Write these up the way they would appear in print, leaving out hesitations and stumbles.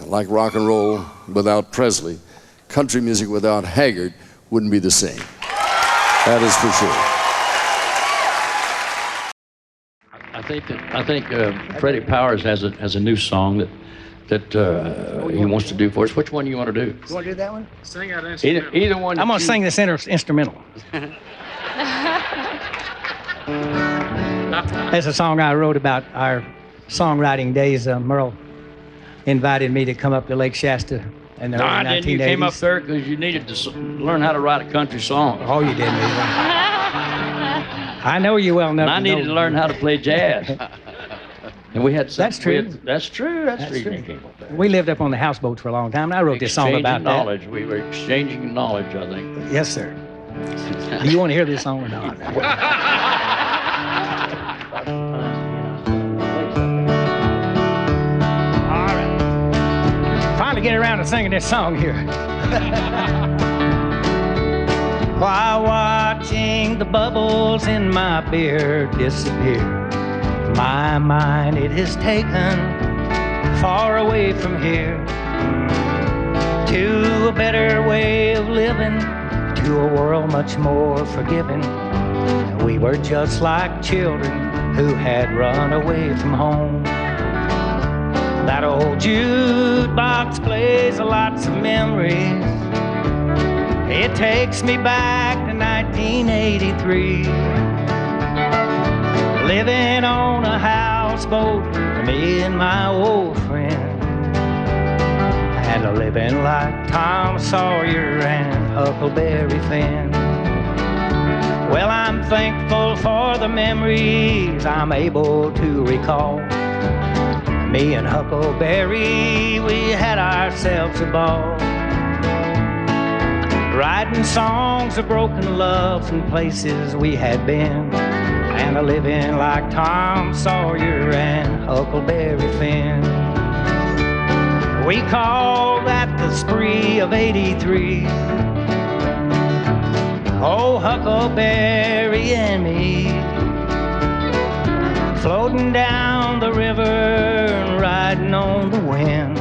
Like rock and roll without Presley, country music without Haggard wouldn't be the same. That is for sure. I think Freddie Powers has a new song that he wants to do for us. Which one do you want to do? You want to do that one? Sing out instrumental. Either one. I'm going to sing this instrumental. It's a song I wrote about our songwriting days. Merle invited me to come up to Lake Shasta in the early 1980s. You came up there because you needed to learn how to write a country song. Oh, you didn't either. I know you well enough. And I needed to learn how to play jazz. And we had some, That's true. That's true. That's true. We lived up on the houseboats for a long time, and I wrote this song about knowledge. that. We were exchanging knowledge, I think. Yes, sir. Do you want to hear this song or not? All right. Finally get around to singing this song here. While watching the bubbles in my beer disappear, my mind it is taken far away from here to a better way of living, to a world much more forgiving. We were just like children who had run away from home. That old jukebox plays lots of memories. It takes me back to 1983. Living on a houseboat, me and my old friend. And living like Tom Sawyer and Huckleberry Finn. Well, I'm thankful for the memories I'm able to recall. Me and Huckleberry, we had ourselves a ball. Writing songs of broken loves and places we had been. And living like Tom Sawyer and Huckleberry Finn. We call that the spree of '83. Oh, Huckleberry and me, floating down the river and riding on the wind.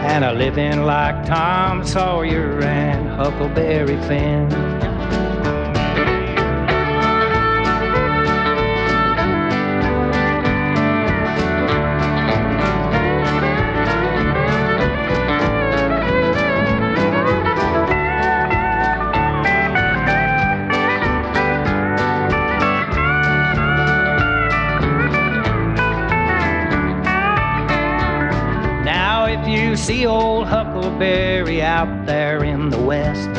And living like Tom Sawyer and Huckleberry Finn. You see old Huckleberry out there in the west,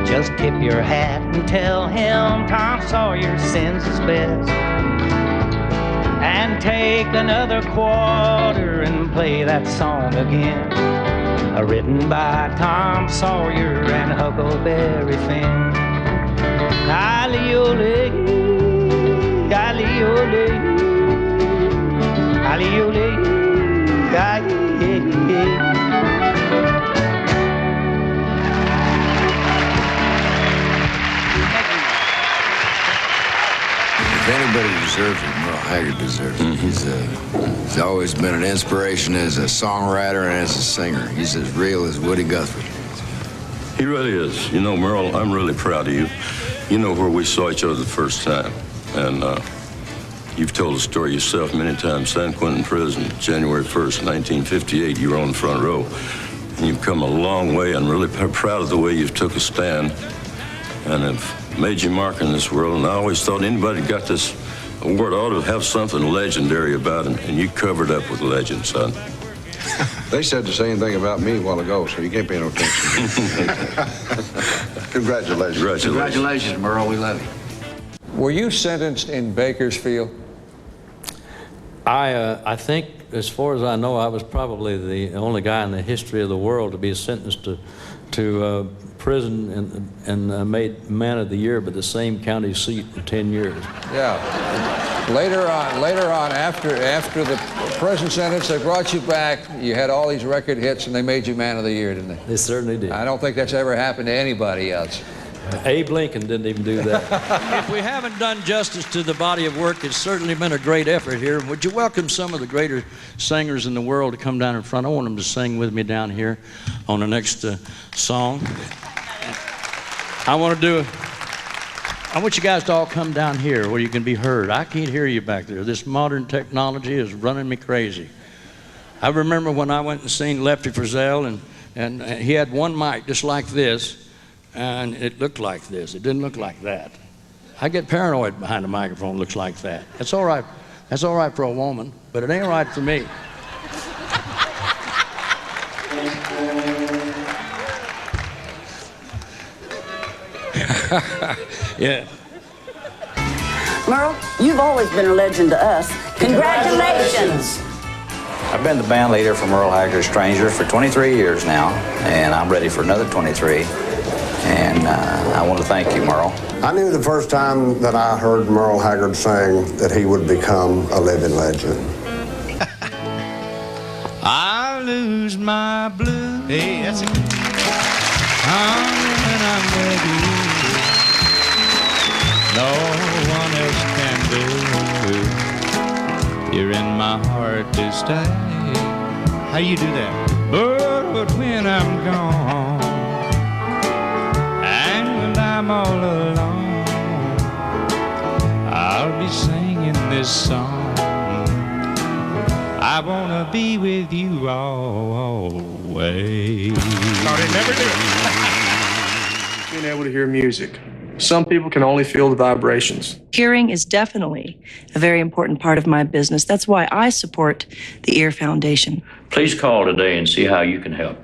just tip your hat and tell him Tom Sawyer sends his best. And take another quarter and play that song again, written by Tom Sawyer and Huckleberry Finn. Ali-ole, ali-ole, ali-ole, ali-ole. If anybody deserves it, Merle Haggard deserves it. He's always been an inspiration as a songwriter and as a singer. He's as real as Woody Guthrie. He really is. You know, Merle, I'm really proud of you. You know where we saw each other the first time. And you've told the story yourself many times. San Quentin Prison, January 1st, 1958, you were on the front row. And you've come a long way. I'm really proud of the way you've took a stand and have made your mark in this world. And I always thought anybody got this award ought to have something legendary about it, and you covered up with legend, son. They said the same thing about me a while ago, so you can't pay no attention. Congratulations. Congratulations, Merle. We love you. Were you sentenced in Bakersfield? I think, as far as I know, I was probably the only guy in the history of the world to be sentenced to prison and made Man of the Year by the same county seat in 10 years. Yeah. Later on, after the prison sentence, they brought you back. You had all these record hits, and they made you Man of the Year, didn't they? They certainly did. I don't think that's ever happened to anybody else. Abe Lincoln didn't even do that. If we haven't done justice to the body of work, it's certainly been a great effort here. Would you welcome some of the greater singers in the world to come down in front? I want them to sing with me down here on the next song. I want you guys to all come down here where you can be heard. I can't hear you back there. This modern technology is running me crazy. I remember when I went and seen Lefty Frizzell, and he had one mic just like this, and it looked like this. It didn't look like that. I get paranoid behind a microphone that looks like that. That's all right. That's all right for a woman, but it ain't right for me. Yeah. Merle, you've always been a legend to us. Congratulations. I've been the band leader for Merle Haggard's Stranger for 23 years now, and I'm ready for another 23. And I want to thank you, Merle. I knew the first time that I heard Merle Haggard sing that he would become a living legend. I lose my blues. Hey, that's it. When I'm with you. No one else can do. You're in my heart to stay. How you do that? But when I'm gone, and when I'm all alone, I'll be singing this song. I wanna be with you always. No, they never do. Being able to hear music. Some people can only feel the vibrations. Hearing is definitely a very important part of my business. That's why I support the Ear Foundation. Please call today and see how you can help.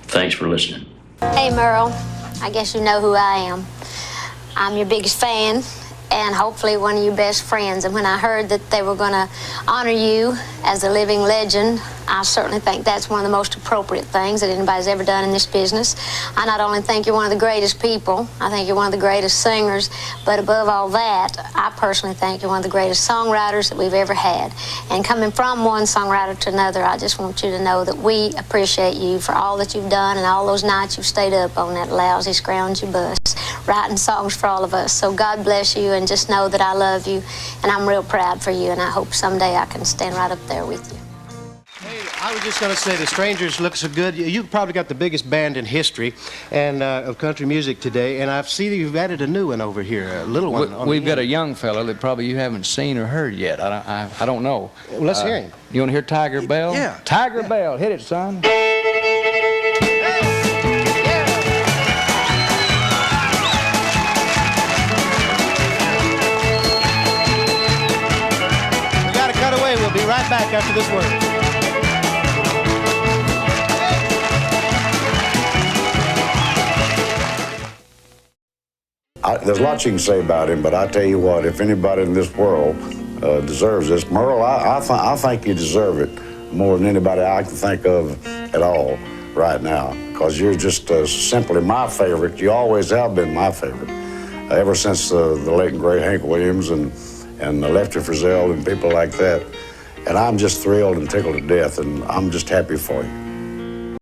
Thanks for listening. Hey, Merle. I guess you know who I am. I'm your biggest fan and hopefully one of your best friends. And when I heard that they were going to honor you as a living legend, I certainly think that's one of the most appropriate things that anybody's ever done in this business. I not only think you're one of the greatest people, I think you're one of the greatest singers, but above all that, I personally think you're one of the greatest songwriters that we've ever had. And coming from one songwriter to another, I just want you to know that we appreciate you for all that you've done and all those nights you've stayed up on that lousy Scrounger bus, writing songs for all of us. So God bless you, and just know that I love you, and I'm real proud for you, and I hope someday I can stand right up there with you. I was just going to say the Strangers look so good. You've probably got the biggest band in history and of country music today, and I see that you've added a new one over here, a little one. We've got a young fella that probably you haven't seen or heard yet. I don't know. Well, let's hear him. You want to hear Tiger Bell? Yeah. Tiger Bell, hit it, son. We got to cut away. We'll be right back after this word. There's lots you can say about him, but I tell you what, if anybody in this world deserves this, Merle, I think you deserve it more than anybody I can think of at all right now, because you're just simply my favorite. You always have been my favorite, ever since the late and great Hank Williams and Lefty Frizzell and people like that. And I'm just thrilled and tickled to death, and I'm just happy for you.